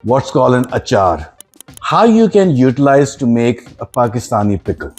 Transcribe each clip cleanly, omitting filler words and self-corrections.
what's called an achar. How you can utilize to make a Pakistani pickle.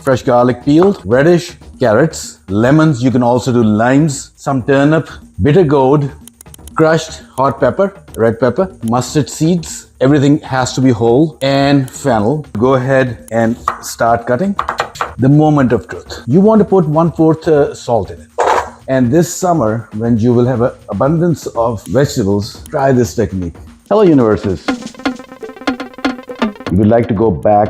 Fresh garlic peeled, radish, carrots, lemons, you can also do limes, some turnip, bitter gourd, crushed hot pepper, red pepper, mustard seeds, everything has to be whole, and fennel. Go ahead and start cutting. The moment of truth. You want to put 1/4 salt in it. And this summer, when you will have an abundance of vegetables, try this technique. Hello, universes. You would like to go back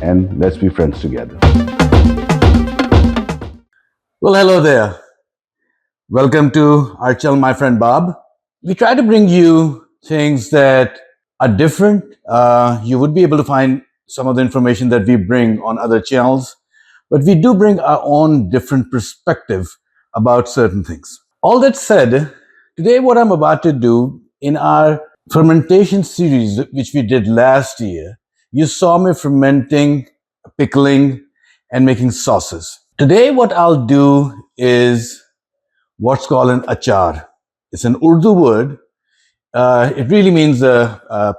and let's be friends together. Well, hello there. Welcome to our channel, my friend Bob. We try to bring you things that are different. You would be able to find some of the information that we bring on other channels, but we do bring our own different perspective about certain things. All that said, today what I'm about to do in our fermentation series, which we did last year, you saw me fermenting, pickling, and making sauces. Today what I'll do is what's called an achar. It's an Urdu word. It really means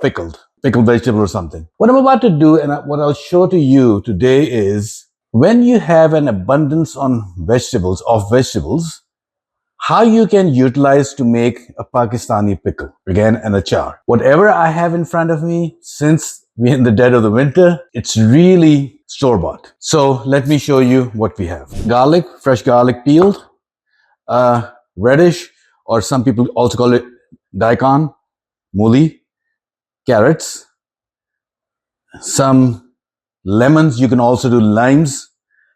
pickled vegetable or something. What I'm about to do and what I'll show to you today is when you have an abundance of vegetables, how you can utilize to make a Pakistani pickle. Again, an achar. Whatever I have in front of me, since we're in the dead of the winter, it's really store-bought. So let me show you what we have. Garlic, fresh garlic peeled, radish, or some people also call it daikon, muli, carrots, some lemons, you can also do limes,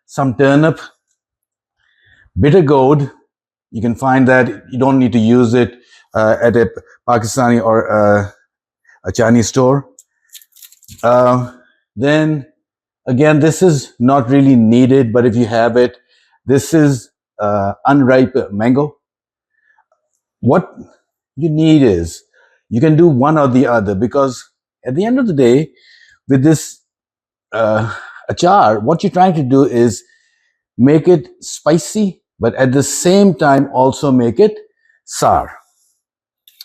some turnip, bitter gourd. You can find that you don't need to use it at a Pakistani or a Chinese store. Then again, this is not really needed, but if you have it, this is unripe mango. What you need is you can do one or the other, because at the end of the day, with this achar, what you're trying to do is make it spicy, but at the same time also make it sour.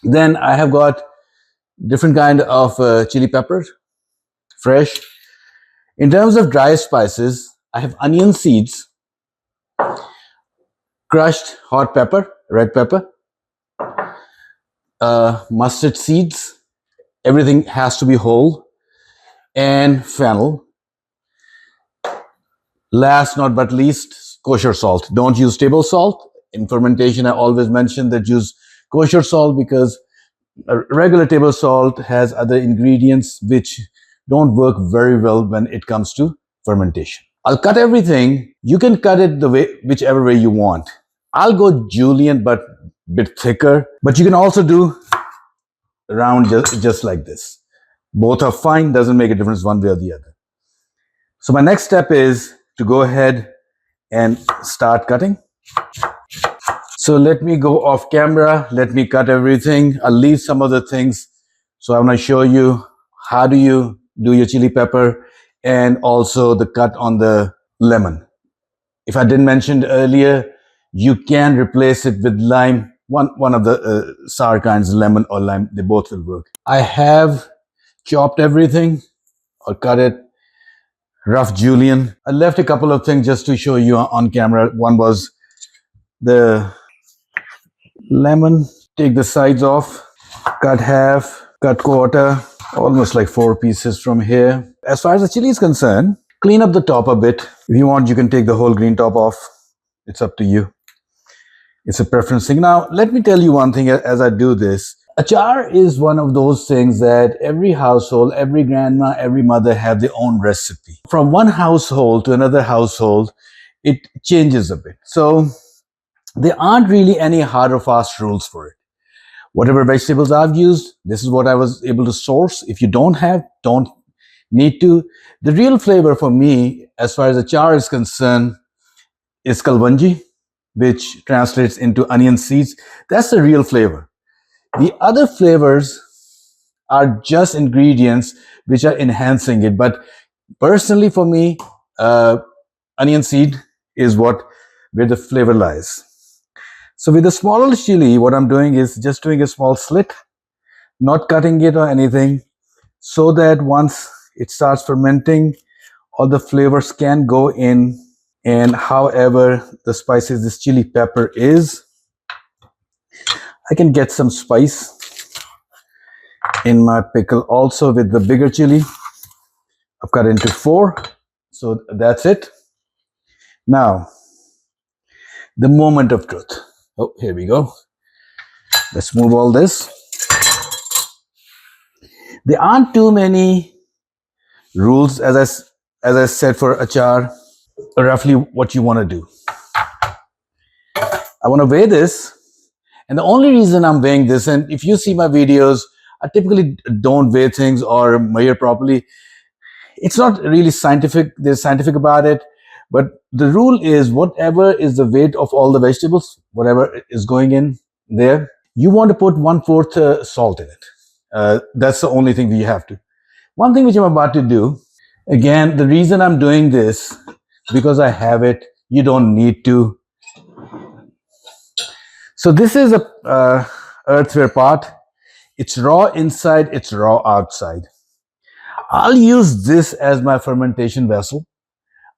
Then I have got different kind of chili peppers, fresh. In terms of dry spices, I have onion seeds, crushed hot pepper, red pepper, mustard seeds, everything has to be whole, and fennel. Last not but least, kosher salt. Don't use table salt. In fermentation, I always mention that use kosher salt because regular table salt has other ingredients which don't work very well when it comes to fermentation. I'll cut everything. You can cut it the way, whichever way you want. I'll go julienne, but a bit thicker. But you can also do round just like this. Both are fine. Doesn't make a difference one way or the other. So my next step is to go ahead and start cutting. So let me go off camera. Let me cut everything. I'll leave some of the things. So I'm going to show you how do you do your chili pepper and also the cut on the lemon. If I didn't mention earlier, you can replace it with lime. One of the sour kinds, lemon or lime, they both will work. I have chopped everything or cut it rough julienne. I left a couple of things just to show you on camera. One was the lemon. Take the sides off, cut half, cut quarter, almost like 4 pieces from here. As far as the chili is concerned, clean up the top a bit. If you want, you can take the whole green top off. It's up to you. It's a preference thing. Now, let me tell you one thing as I do this. Achar is one of those things that every household, every grandma, every mother have their own recipe. From one household to another household, it changes a bit. So there aren't really any hard or fast rules for it. Whatever vegetables I've used, this is what I was able to source. If you don't have, don't need to. The real flavor for me, as far as achar is concerned, is kalwanji, which translates into onion seeds. That's the real flavor. The other flavors are just ingredients which are enhancing it. But personally for me, onion seed is what where the flavor lies. So with the smaller chili, what I'm doing is just doing a small slit, not cutting it or anything, so that once it starts fermenting, all the flavors can go in. And however the spices this chili pepper is, I can get some spice in my pickle also with the bigger chili. I've cut it into 4, so that's it. Now, the moment of truth. Oh, here we go. Let's move all this. There aren't too many rules, as I said, for achar. Roughly what you want to do. I want to weigh this, and the only reason I'm weighing this, and if you see my videos, I typically don't weigh things or measure properly. It's not really scientific. There's scientific about it, but the rule is whatever is the weight of all the vegetables, whatever is going in there, you want to put 1/4 salt in it. That's the only thing we have to. One thing which I'm about to do, again, the reason I'm doing this, because I have it, you don't need to. So this is a earthenware pot. It's raw inside, it's raw outside. I'll use this as my fermentation vessel.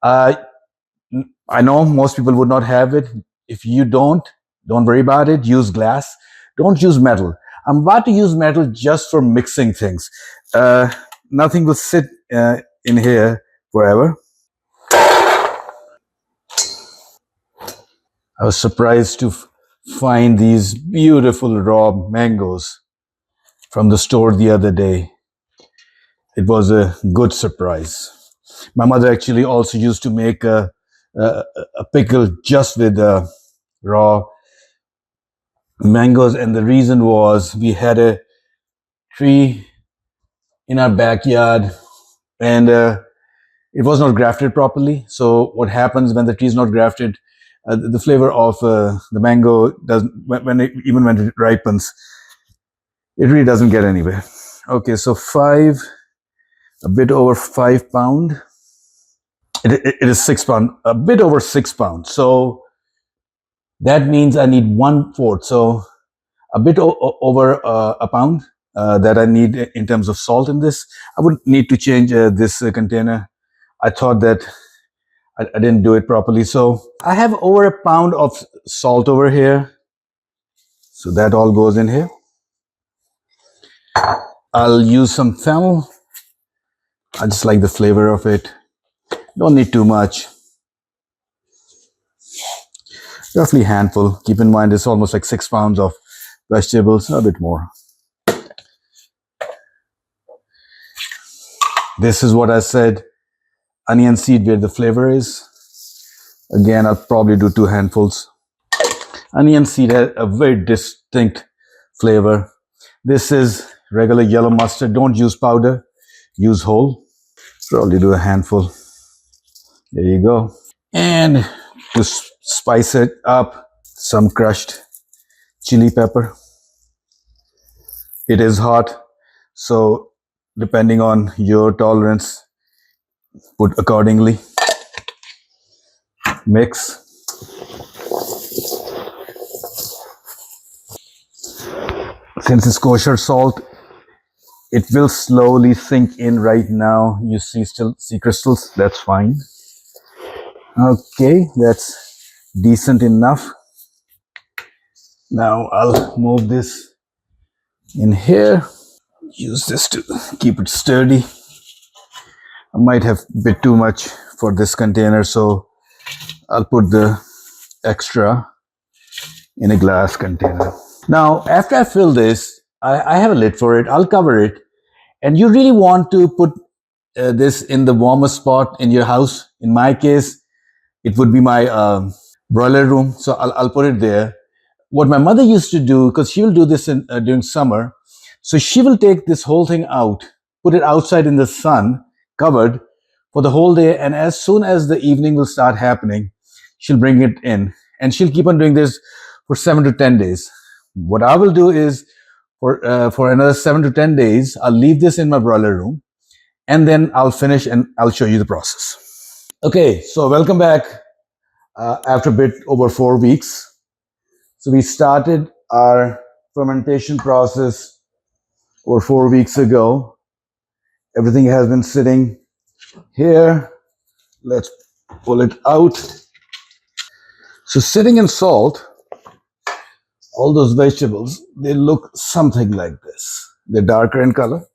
I know most people would not have it. If you don't worry about it. Use glass. Don't use metal. I'm about to use metal just for mixing things. Nothing will sit in here forever. I was surprised to find these beautiful raw mangoes from the store the other day. It was a good surprise. My mother actually also used to make a pickle just with raw mangoes, and the reason was we had a tree in our backyard, and it was not grafted properly. So what happens when the tree is not grafted? The flavor of the mango doesn't, even when it ripens, it really doesn't get anywhere. Okay, so a bit over 5 pound. It is 6 pound, a bit over 6 pounds. So that means I need 1/4. So a bit over a pound that I need in terms of salt in this. I would need to change this container. I thought that I didn't do it properly. So I have over a pound of salt over here. So that all goes in here. I'll use some fennel. I just like the flavor of it. Don't need too much. Roughly a handful. Keep in mind it's almost like 6 pounds of vegetables, a bit more. This is what I said, onion seed where the flavor is. Again, I'll probably do 2 handfuls. Onion seed has a very distinct flavor. This is regular yellow mustard. Don't use powder, use whole. Probably do a handful. There you go. And to spice it up, some crushed chili pepper. It is hot, so depending on your tolerance, put accordingly. Mix. Since it's kosher salt, it will slowly sink in right now. You still see crystals, that's fine. Okay, that's decent enough. Now I'll move this in here. Use this to keep it sturdy. I might have a bit too much for this container, so I'll put the extra in a glass container. Now, after I fill this, I have a lid for it. I'll cover it. And you really want to put this in the warmest spot in your house. In my case, it would be my broiler room. So I'll put it there. What my mother used to do, because she will do this during summer, so she will take this whole thing out, put it outside in the sun, covered for the whole day. And as soon as the evening will start happening, she'll bring it in. And she'll keep on doing this for 7 to 10 days. What I will do is, for another 7 to 10 days, I'll leave this in my broiler room, and then I'll finish and I'll show you the process. Okay, so welcome back. after a bit over 4 weeks. So we started our fermentation process over 4 weeks ago. Everything has been sitting here. Let's pull it out. So sitting in salt, all those vegetables, they look something like this. They're darker in color.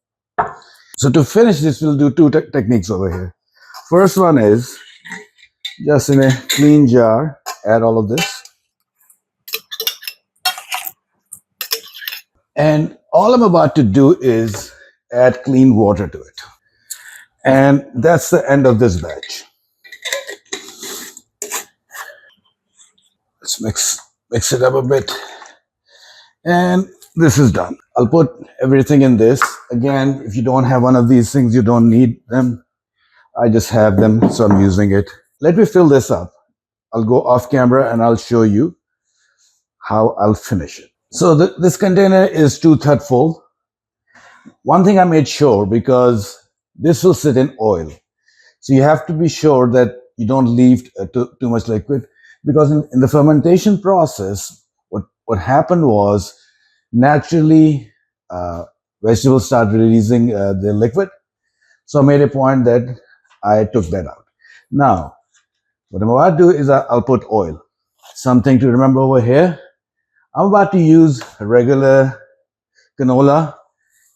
So to finish this, we'll do two techniques over here. First one is just in a clean jar, add all of this. And all I'm about to do is add clean water to it. And that's the end of this batch. Let's mix it up a bit. And this is done. I'll put everything in this. Again, if you don't have one of these things, you don't need them. I just have them, so I'm using it. Let me fill this up. I'll go off camera and I'll show you how I'll finish it. So this container is 2/3 full. One thing I made sure, because this will sit in oil. So you have to be sure that you don't leave too much liquid, because in the fermentation process, what happened was naturally vegetables start releasing the liquid. So I made a point that I took that out. Now, what I'm about to do is I'll put oil. Something to remember over here. I'm about to use regular canola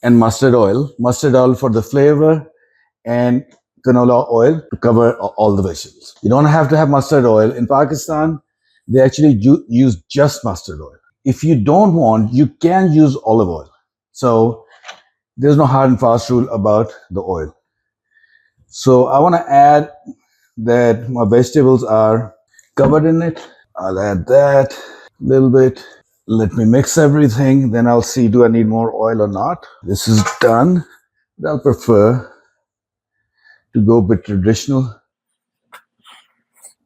and mustard oil. Mustard oil for the flavor and canola oil to cover all the vegetables. You don't have to have mustard oil. In Pakistan, they actually use just mustard oil. If you don't want, you can use olive oil. So there's no hard and fast rule about the oil. So I want to add that my vegetables are covered in it. I'll add that a little bit. Let me mix everything. Then I'll see, do I need more oil or not? This is done. But I'll prefer to go a bit traditional.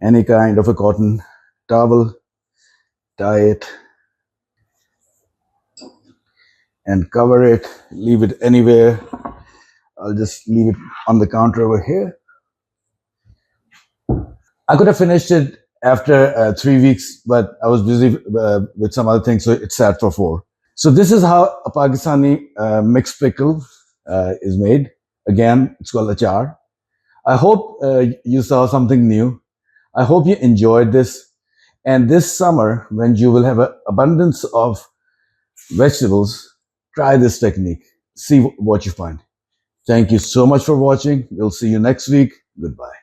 Any kind of a cotton towel, tie it and cover it. Leave it anywhere. I'll just leave it on the counter over here. I could have finished it after 3 weeks, but I was busy with some other things, so it sat for 4. So this is how a Pakistani mixed pickle is made. Again, it's called Achar. I hope you saw something new. I hope you enjoyed this. And this summer, when you will have an abundance of vegetables, try this technique. See what you find. Thank you so much for watching. We'll see you next week. Goodbye.